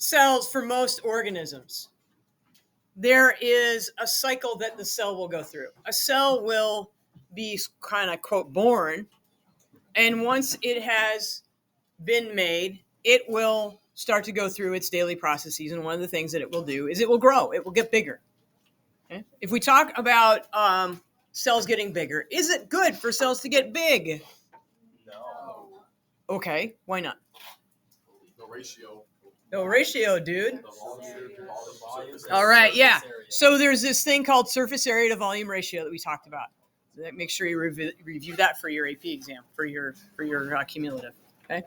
cells for most organisms, there is a cycle that the cell will go through. A cell will be kind of, quote, born, and once it has been made, it will start to go through its daily processes, and one of the things that it will do is it will grow. It will get bigger. Okay? If we talk about cells getting bigger, is it good for cells to get big? No. Okay, why not? The ratio. No ratio, dude. The volume. All right, yeah. So there's this thing called surface area to volume ratio that we talked about. So make sure you review that for your AP exam, for your cumulative. Okay.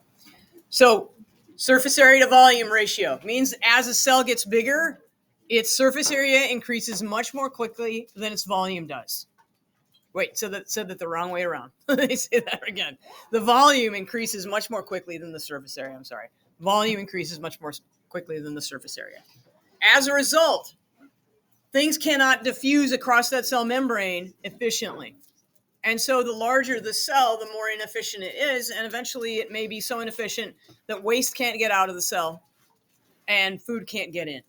So surface area to volume ratio means as a cell gets bigger, its surface area increases much more quickly than its volume does. Wait, said that the wrong way around. Let me say that again. The volume increases much more quickly than the surface area. I'm sorry. Volume increases much more quickly than the surface area. As a result, things cannot diffuse across that cell membrane efficiently. And so the larger the cell, the more inefficient it is. And eventually it may be so inefficient that waste can't get out of the cell and food can't get in.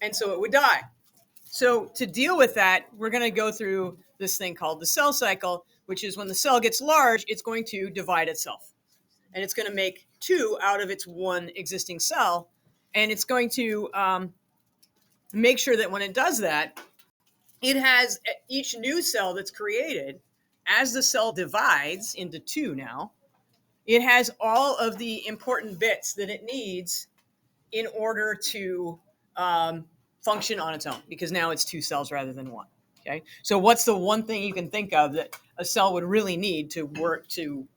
And so it would die. So to deal with that, we're going to go through this thing called the cell cycle, which is when the cell gets large, it's going to divide itself. And it's going to make two out of its one existing cell. And it's going to make sure that when it does that, it has each new cell that's created, as the cell divides into two now, it has all of the important bits that it needs in order to function on its own, because now it's two cells rather than one. Okay, so what's the one thing you can think of that a cell would really need to work to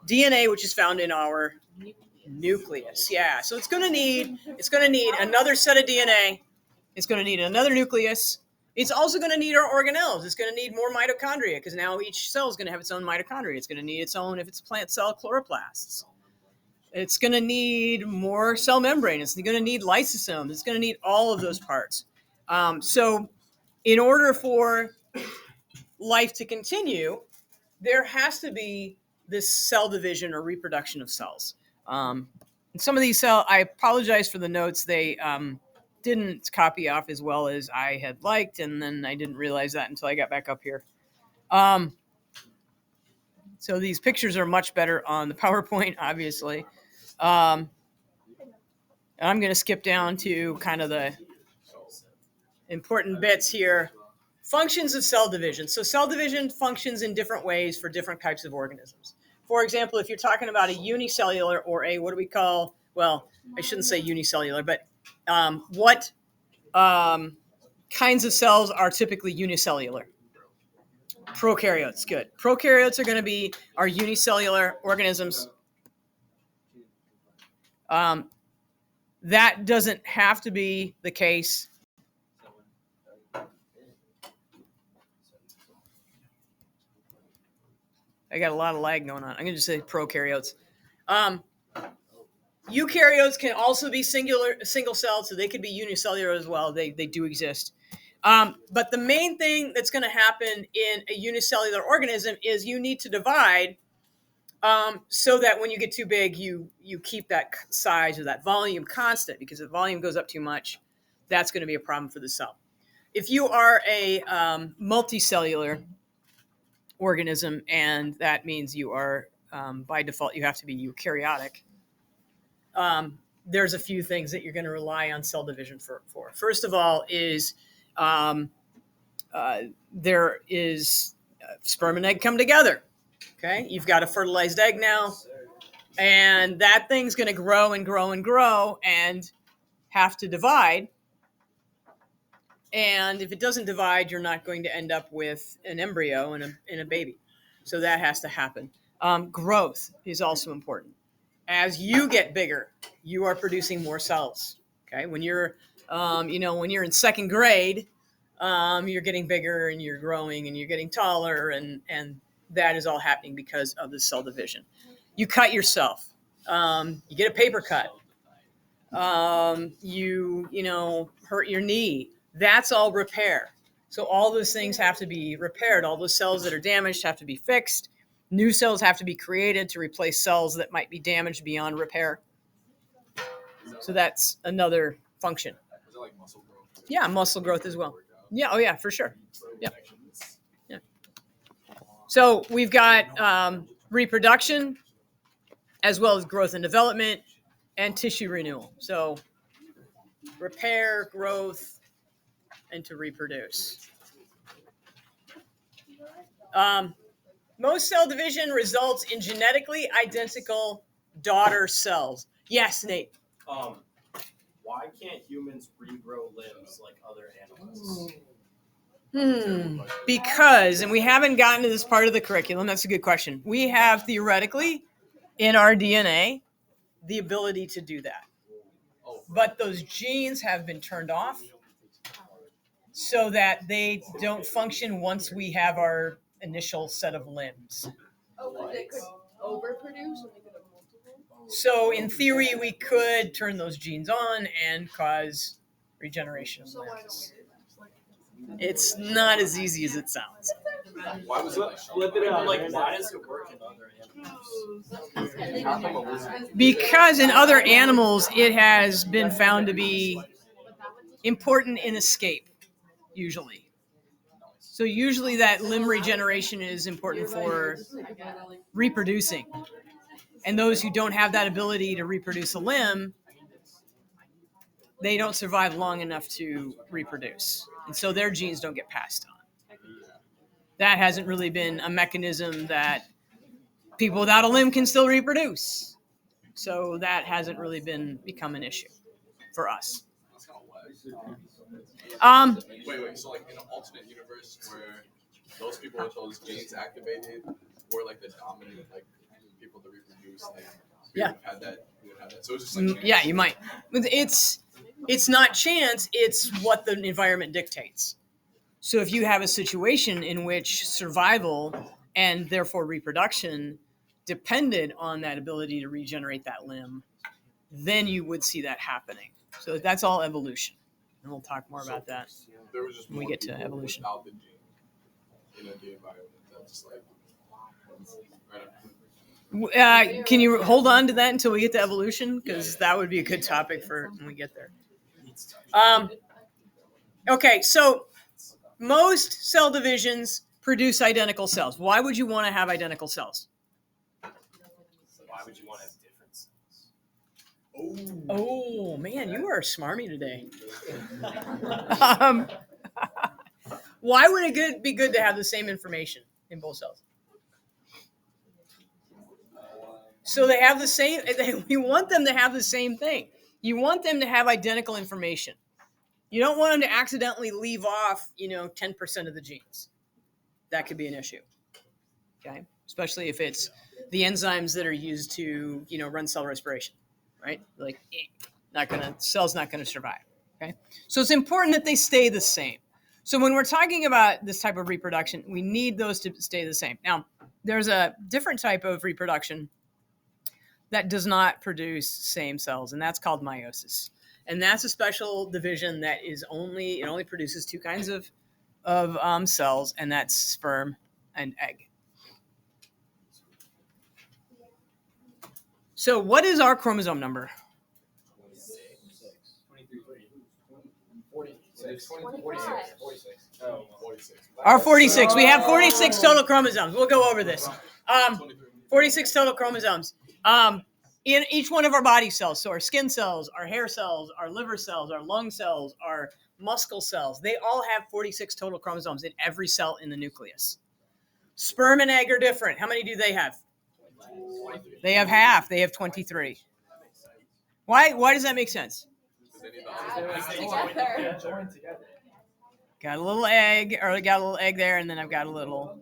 DNA, which is found in our nucleus. Yeah, so it's going to need another set of DNA. It's going to need another nucleus. It's also going to need our organelles. It's going to need more mitochondria, because now each cell is going to have its own mitochondria. It's going to need its own, if it's a plant cell, chloroplasts. It's going to need more cell membrane. It's going to need lysosomes. It's going to need all of those parts. So in order for life to continue, there has to be this cell division or reproduction of cells. And some of these cells, I apologize for the notes. They didn't copy off as well as I had liked, and then I didn't realize that until I got back up here. So these pictures are much better on the PowerPoint, obviously. And I'm going to skip down to kind of the important bits here. Functions of cell division. So cell division functions in different ways for different types of organisms. For example, if you're talking about a unicellular or a, what do we call, well, I shouldn't say unicellular, but what kinds of cells are typically unicellular? Prokaryotes, good. Prokaryotes are going to be our unicellular organisms. That doesn't have to be the case. I got a lot of lag going on. I'm going to just say prokaryotes. Eukaryotes can also be single-celled, so they could be unicellular as well. They do exist. But the main thing that's going to happen in a unicellular organism is you need to divide so that when you get too big, you keep that size or that volume constant, because if volume goes up too much, that's going to be a problem for the cell. If you are a multicellular organism, and that means you are, by default, you have to be eukaryotic, there's a few things that you're going to rely on cell division for. First of all is there is sperm and egg come together. Okay, you've got a fertilized egg now, and that thing's going to grow and grow and grow and have to divide. And if it doesn't divide, you're not going to end up with an embryo and a baby. So that has to happen. Growth is also important. As you get bigger, you are producing more cells. Okay, when you're in second grade, you're getting bigger and you're growing and you're getting taller, and that is all happening because of the cell division. You cut yourself. You get a paper cut. You hurt your knee. That's all repair. So all those things have to be repaired. All those cells that are damaged have to be fixed. New cells have to be created to replace cells that might be damaged beyond repair. So that's another function. Is it like muscle growth? Yeah, muscle growth as well. Yeah, oh yeah, for sure. Yeah. Yeah. So we've got reproduction as well as growth and development and tissue renewal. So repair, growth, and to reproduce. Most cell division results in genetically identical daughter cells. Yes, Nate. Why can't humans regrow limbs like other animals? Because, and we haven't gotten to this part of the curriculum, that's a good question. We have theoretically in our DNA the ability to do that. But those genes have been turned off so that they don't function once we have our initial set of limbs. Oh, they could overproduce? So in theory, we could turn those genes on and cause regeneration of limbs. It's not as easy as it sounds. Why was it? Flip it up. Like, why does it work in other animals? Because in other animals, it has been found to be important in escape, usually. So usually that limb regeneration is important for reproducing. And those who don't have that ability to reproduce a limb, they don't survive long enough to reproduce. And so their genes don't get passed on. That hasn't really been a mechanism that people without a limb can still reproduce. So that hasn't really become an issue for us. Wait. So like in an alternate universe where those people with those genes activated were like the dominant like people to reproduce, like we Yeah. would have that. So it's just like Yeah, you might. It's not chance, it's what the environment dictates. So if you have a situation in which survival and therefore reproduction depended on that ability to regenerate that limb, then you would see that happening. So that's all evolution. And we'll talk more about that. there was just when we more get to people evolution. without the gene in the environment. That's just like right. Can you hold on to that until we get to evolution? Because that would be a good topic for when we get there. Okay, so most cell divisions produce identical cells. Why would you want to have identical cells? Why would you want to have different cells? Oh man, you are smarmy today. Why would it be good to have the same information in both cells? So they have the same. We want them to have the same thing. You want them to have identical information. You don't want them to accidentally leave off, 10% of the genes. That could be an issue. Okay, especially if it's the enzymes that are used to, run cell respiration, right? Like, cell's not gonna survive. Okay, so it's important that they stay the same. So when we're talking about this type of reproduction, we need those to stay the same. Now, there's a different type of reproduction that does not produce same cells, and that's called meiosis. And that's a special division that only produces two kinds of cells, and that's sperm and egg. So what is our chromosome number? 46. Our 46. We have 46 total chromosomes. We'll go over this. 46 total chromosomes. In each one of our body cells, so our skin cells, our hair cells, our liver cells, our lung cells, our muscle cells, they all have 46 total chromosomes in every cell in the nucleus. Sperm and egg are different. How many do they have? They have half. They have 23. Why does that make sense? Got a little egg, or got a little egg there, and then I've got a little.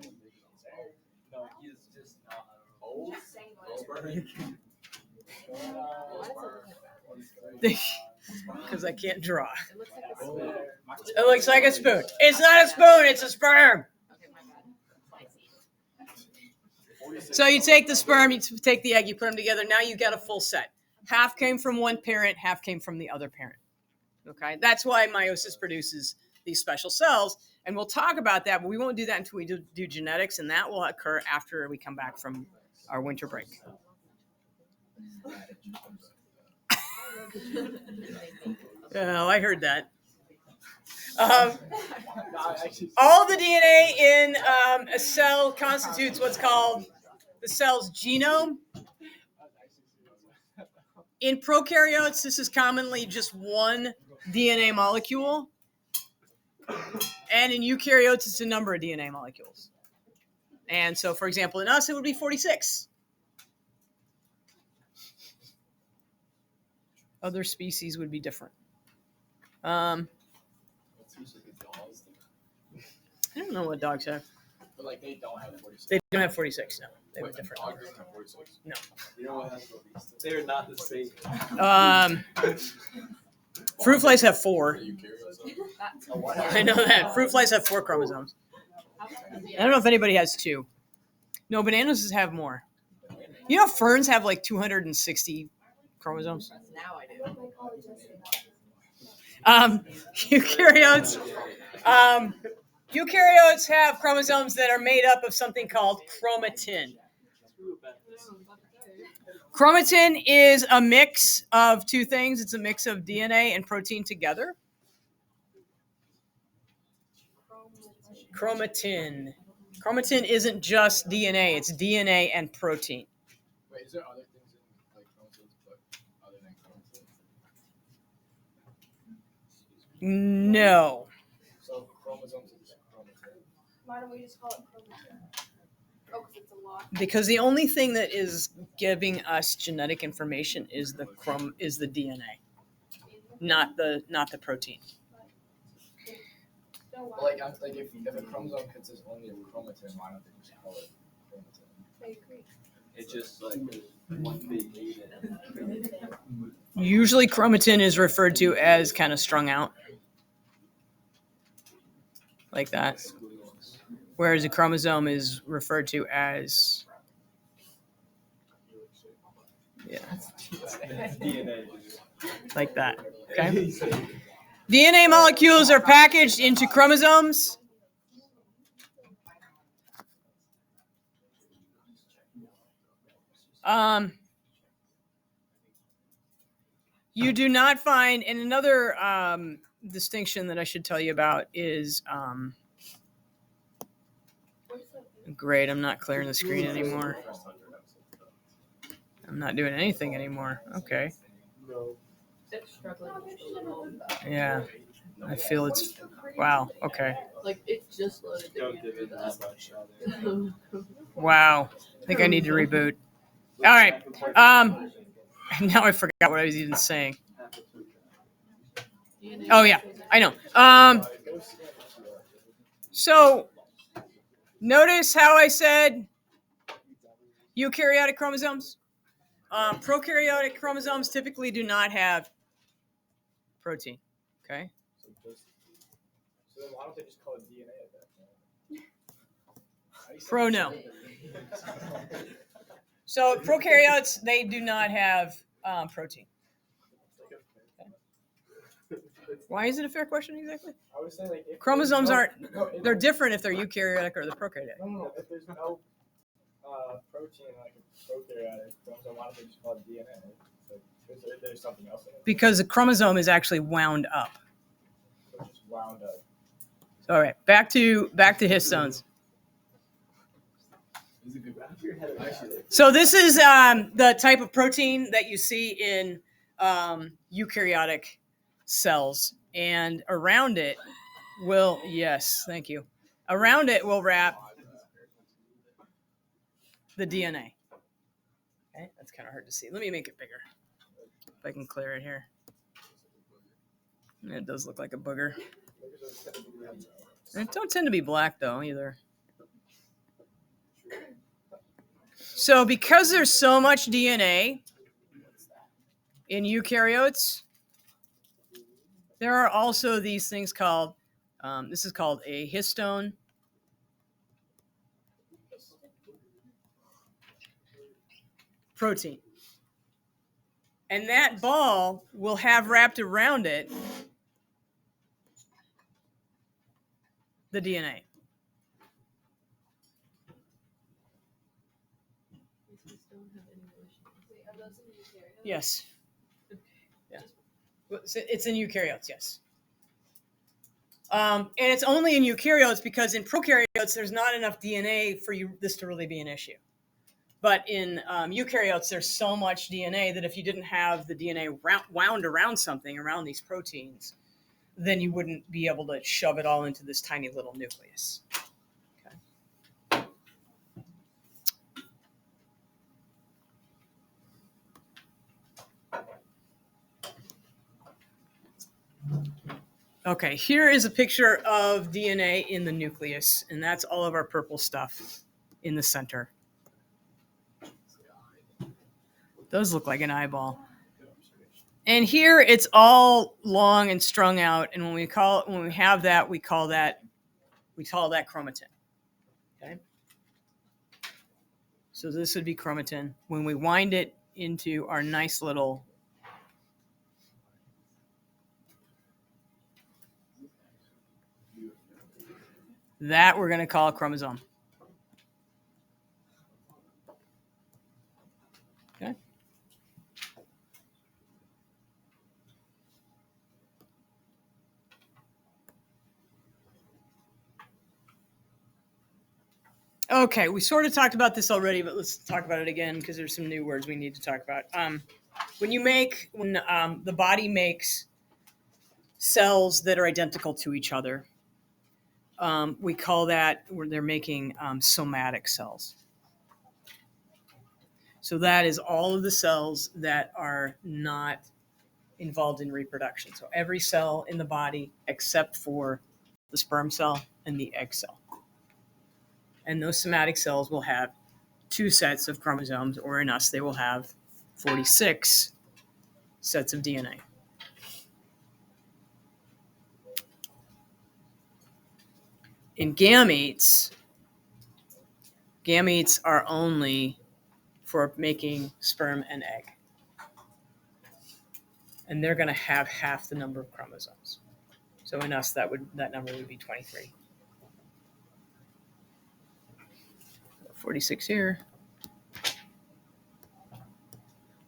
Because I can't draw. It looks like a spoon. It's not a spoon, it's a sperm. So you take the sperm, you take the egg, you put them together. Now you get a full set. Half came from one parent, half came from the other parent. Okay, that's why meiosis produces these special cells. And we'll talk about that, but we won't do that until we do genetics, and that will occur after we come back from our winter break. Oh, I heard that. All the DNA in a cell constitutes what's called the cell's genome. In prokaryotes, this is commonly just one DNA molecule. And in eukaryotes, it's a number of DNA molecules. And so, for example, in us, it would be 46. Other species would be different. I don't know what dogs have. But like they don't have 46. They don't have 46, no. They have Wait, different. dog doesn't have 46. No. You know what has the least? They're not the same. Fruit flies have 4. Eukaryotes. I know that. Fruit flies have 4 chromosomes. I don't know if anybody has 2. No, bananas have more. You know, ferns have like 260 chromosomes. Now I do. Eukaryotes have chromosomes that are made up of something called chromatin. Chromatin is a mix of 2 things. It's a mix of DNA and protein together. Chromatin. Chromatin isn't just DNA. It's DNA and protein. Wait, is there other things in like chromosomes but other than chromosomes? No. So chromosomes is chromatin. Why don't we just call it chromatin? Oh, because it's a lot. Because the only thing that is giving us genetic information is the DNA, not the protein. Like if a chromosome consists only of chromatin, why don't they just call it chromatin? I agree. It's just like one big unit. Usually chromatin is referred to as kind of strung out, like that. Whereas a chromosome is referred to as, yeah, like that. Okay. DNA molecules are packaged into chromosomes. You do not find, and another distinction that I should tell you about is, great, I'm not clearing the screen anymore. I'm not doing anything anymore. Okay. Yeah, I feel it's, wow, okay. Like it's just loaded. Don't give it that much. Wow, I think I need to reboot. All right. Now I forgot what I was even saying. Oh yeah, I know. So notice how I said eukaryotic chromosomes. Prokaryotic chromosomes typically do not have protein. Okay. So then why don't they just call it DNA at that point? No. So prokaryotes, they do not have protein. Why is it a fair question exactly? I would say like if Chromosomes there's aren't, no, if they're different if they're eukaryotic or the prokaryotic. No. If there's no protein like a prokaryotic chromosome, why don't they just call it DNA? Like, there's something else in it. Because a chromosome is actually wound up. So it's just wound up. All right, back to histones. So this is the type of protein that you see in eukaryotic cells, and around it will, yes, thank you. Around it will wrap the DNA. Okay, that's kind of hard to see. Let me make it bigger. If I can clear it here. It does look like a booger. It don't tend to be black though either. So because there's so much DNA in eukaryotes, there are also these things called, this is called a histone. Protein. And that ball will have wrapped around it the DNA. Yes. Yeah. It's in eukaryotes, yes. And it's only in eukaryotes because in prokaryotes, there's not enough DNA for this to really be an issue. But in eukaryotes, there's so much DNA that if you didn't have the DNA wound around something, around these proteins, then you wouldn't be able to shove it all into this tiny little nucleus. Okay. Okay, here is a picture of DNA in the nucleus, and that's all of our purple stuff in the center. Those look like an eyeball. And here it's all long and strung out, and when we have that, we call that chromatin. Okay. So this would be chromatin. When we wind it into our nice little that we're going to call a chromosome. Okay. Okay, we sort of talked about this already, but let's talk about it again because there's some new words we need to talk about. When the body makes cells that are identical to each other, we call that where they're making somatic cells. So that is all of the cells that are not involved in reproduction. So every cell in the body except for the sperm cell and the egg cell. And those somatic cells will have 2 sets of chromosomes, or in us, they will have 46 sets of DNA. In gametes are only for making sperm and egg. And they're going to have half the number of chromosomes. So in us, that number would be 23. 46 here,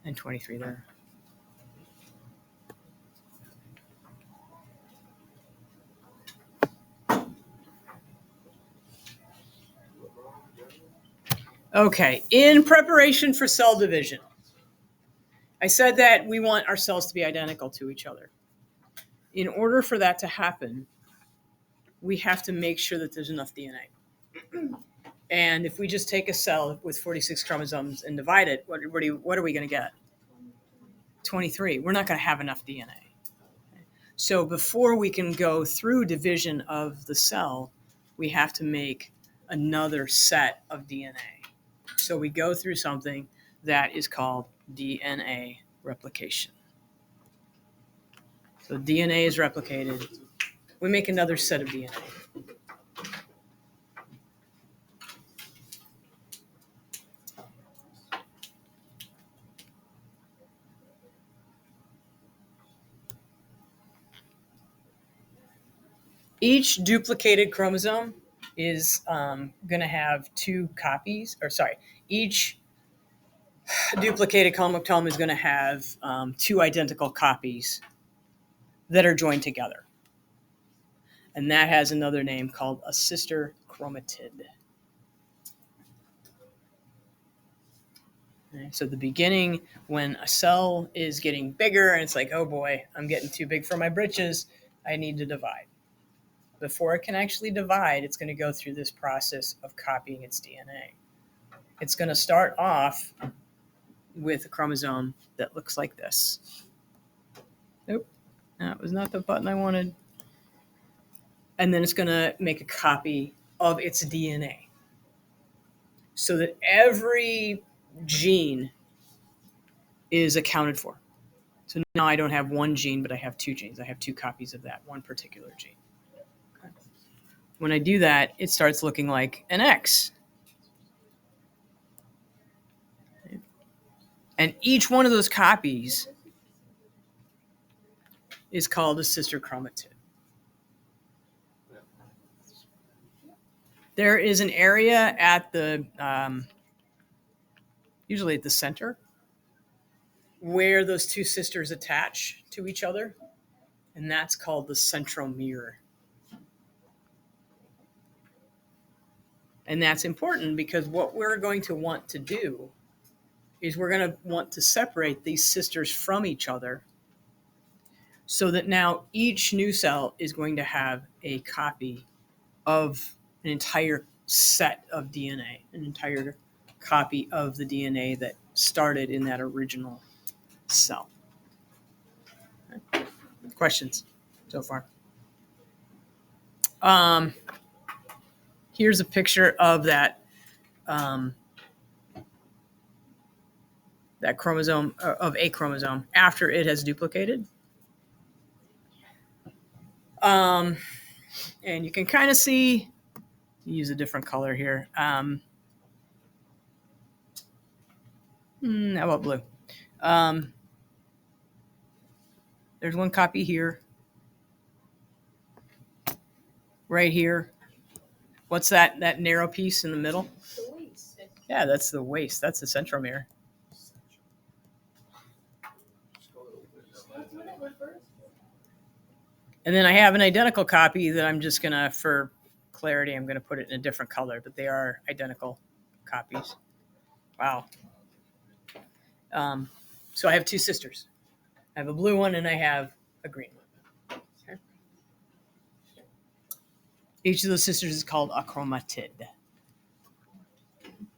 and 23 there. Okay, in preparation for cell division, I said that we want our cells to be identical to each other. In order for that to happen, we have to make sure that there's enough DNA. And if we just take a cell with 46 chromosomes and divide it, what are we going to get? 23. We're not going to have enough DNA. So before we can go through division of the cell, we have to make another set of DNA. So we go through something that is called DNA replication. So DNA is replicated. We make another set of DNA. Each duplicated chromosome is going to have 2 copies, each duplicated chromosome is going to have 2 identical copies that are joined together. And that has another name called a sister chromatid. Okay, so the beginning, when a cell is getting bigger and it's like, oh boy, I'm getting too big for my britches, I need to divide. Before it can actually divide, it's going to go through this process of copying its DNA. It's going to start off with a chromosome that looks like this. Nope, that was not the button I wanted. And then it's going to make a copy of its DNA so that every gene is accounted for. So now I don't have 1 gene, but I have 2 genes. I have 2 copies of that one particular gene. Okay. When I do that, it starts looking like an X. Okay. And each one of those copies is called a sister chromatid. There is an area at the, usually at the center, where those two sisters attach to each other, and that's called the centromere. And that's important because what we're going to want to do is we're going to want to separate these sisters from each other so that now each new cell is going to have a copy of an entire set of DNA, an entire copy of the DNA that started in that original cell. Okay. Questions so far? Here's a picture of that that chromosome, of a chromosome after it has duplicated. And you can kind of see, use a different color here. How about blue? There's one copy here, right here. What's that narrow piece in the middle? The waist. Yeah, that's the waist. That's the centromere. Wouldn't it reverse? And then I have an identical copy that I'm just gonna, for clarity, I'm gonna put it in a different color, but they are identical copies. Wow. So I have two sisters. I have a blue one and I have a green one. Okay. Each of those sisters is called a chromatid.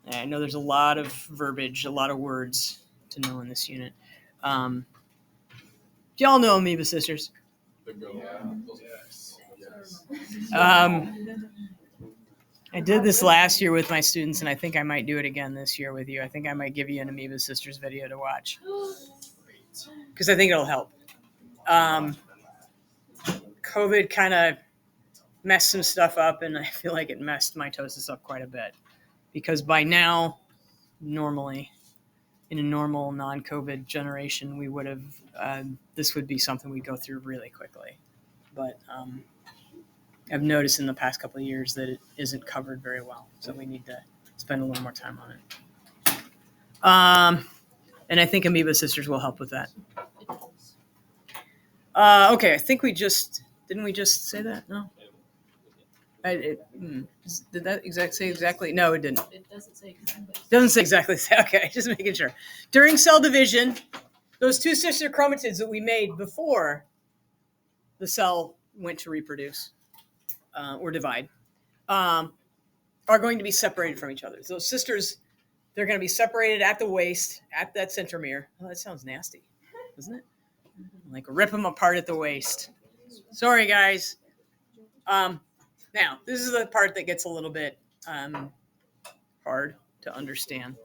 And I know there's a lot of verbiage, a lot of words to know in this unit. Do y'all know amoeba sisters? The go. Yes. I did this last year with my students, and I think I might do it again this year with you. I think I might give you an Amoeba Sisters video to watch because I think it'll help. COVID kind of messed some stuff up, and I feel like it messed mitosis up quite a bit because by now, normally, in a normal non-COVID generation, we would have, this would be something we'd go through really quickly. But I've noticed in the past couple of years that it isn't covered very well. So we need to spend a little more time on it. And I think Amoeba Sisters will help with that. Okay, I think didn't we just say that? No? Did that say exactly? No, it didn't. It doesn't say exactly. Doesn't say exactly. Okay, just making sure. During cell division, those two sister chromatids that we made before the cell went to reproduce or divide are going to be separated from each other. So those sisters, they're going to be separated at the waist, at that centromere. Oh, that sounds nasty, doesn't it? Like rip them apart at the waist. Sorry, guys. Now, this is the part that gets a little bit hard to understand,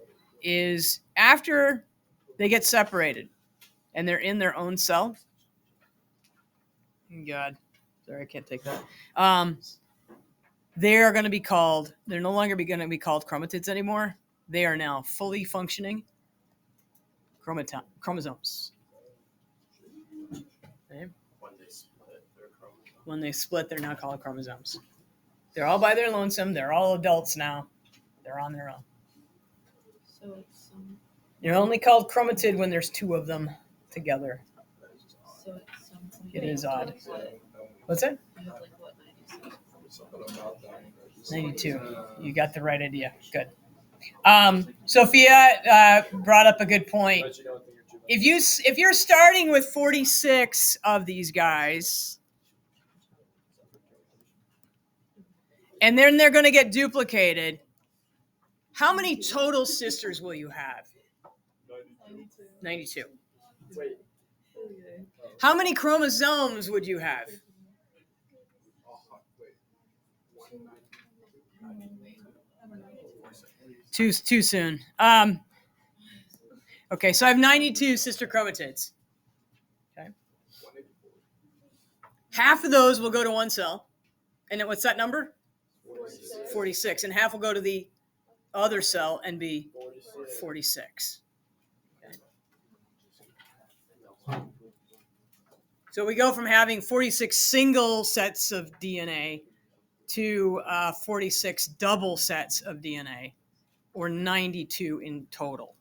is after they get separated and they're in their own cell. God, sorry, I can't take that. They are going to be called, they're no longer going to be called chromatids anymore. They are now fully functioning chromosomes. Okay. When they split, they're now called chromosomes. They're all by their lonesome. They're all adults now. They're on their own. So it's They're only called chromatid when there's two of them together. so it's something. It is odd. What, What's that? you have like what 96? 92. You got the right idea. Good. Sophia brought up a good point. If you're starting with 46 of these guys, and then they're going to get duplicated, how many total sisters will you have? 92. How many chromosomes would you have? Too soon. Okay, so I have 92 sister chromatids. Okay. Half of those will go to one cell. And then what's that number? 46. And half will go to the other cell and be 46. Okay. So we go from having 46 single sets of DNA to 46 double sets of DNA, or 92 in total.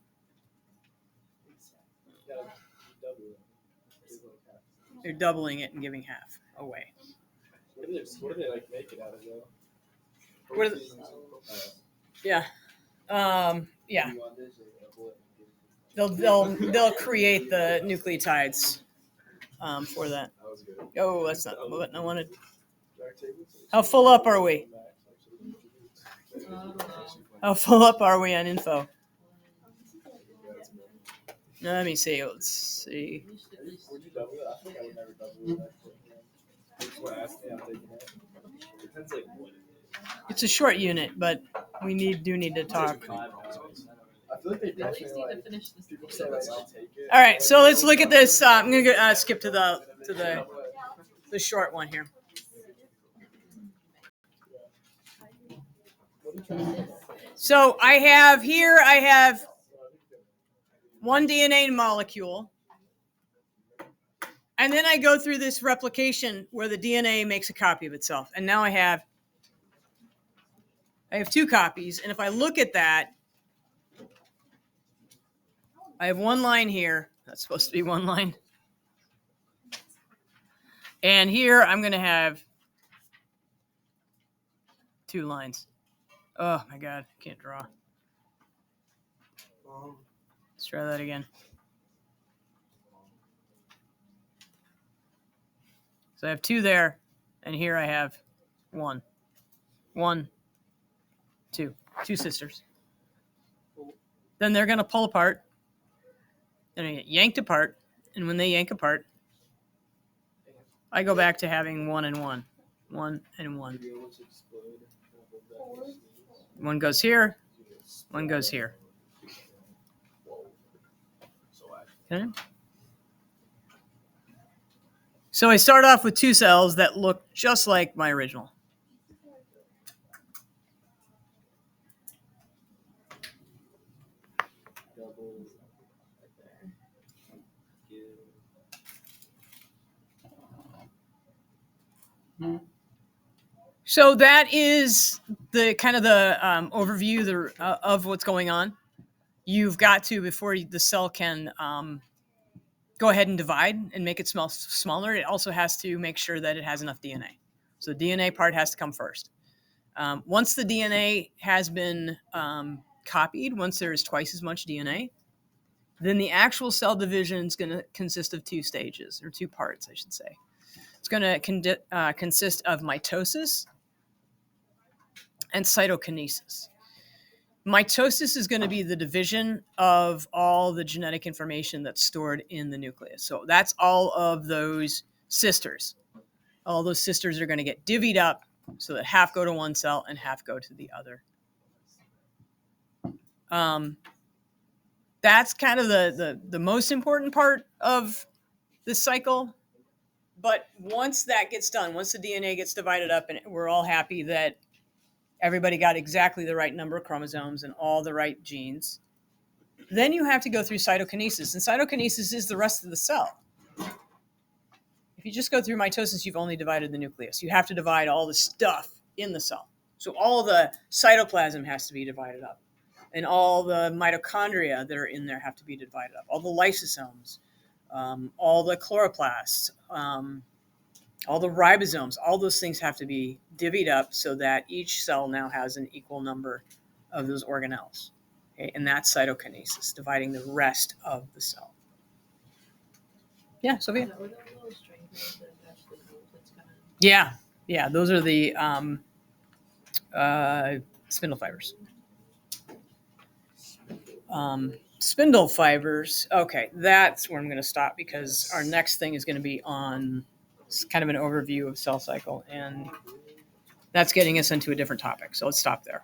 They're doubling it and giving half away. What do they like make it out of though? What are the- Yeah. Yeah. They'll create the nucleotides for that. That was good. Oh, that's not what I wanted. How full up are we? How full up are we on info? Let me see. Let's see. Would you double it? I think I would never double it. Actually. What asking? I'm taking it. Depends like what it is. It's a short unit, but we do need to talk. I feel like they definitely like people say like I'll take it. All right, so let's look at this. I'm gonna go, skip to the short one here. So I have one DNA molecule, and then I go through this replication where the DNA makes a copy of itself, and now I have two copies. And if I look at that, I have one line here. That's supposed to be one line. And here I'm going to have two lines. Oh my God, I can't draw. Let's try that again. So I have two there, and here I have one. One, two sisters. Then they're going to pull apart. Then I get yanked apart, and when they yank apart, I go back to having one and one. One and one. One goes here, one goes here. Okay. So I start off with two cells that look just like my original. So that is the kind of the overview of what's going on. You've got to, before the cell can go ahead and divide and make it smaller, it also has to make sure that it has enough DNA. So the DNA part has to come first. Once the DNA has been copied, once there is twice as much DNA, then the actual cell division is going to consist of two stages, or two parts, I should say. It's going to consist of mitosis and cytokinesis. Mitosis is going to be the division of all the genetic information that's stored in the nucleus. So that's all of those sisters. All those sisters are going to get divvied up so that half go to one cell and half go to the other. That's kind of the most important part of this cycle. But once that gets done, once the DNA gets divided up and we're all happy that everybody got exactly the right number of chromosomes and all the right genes, then you have to go through cytokinesis. And cytokinesis is the rest of the cell. If you just go through mitosis, you've only divided the nucleus. You have to divide all the stuff in the cell. So all the cytoplasm has to be divided up. And all the mitochondria that are in there have to be divided up. All the lysosomes, all the chloroplasts, all the ribosomes, all those things have to be divvied up so that each cell now has an equal number of those organelles. Okay? And that's cytokinesis, dividing the rest of the cell. Yeah, Sophia? Yeah, those are the spindle fibers. Spindle fibers, okay, that's where I'm going to stop because our next thing is going to be on kind of an overview of cell cycle, and that's getting us into a different topic. So let's stop there.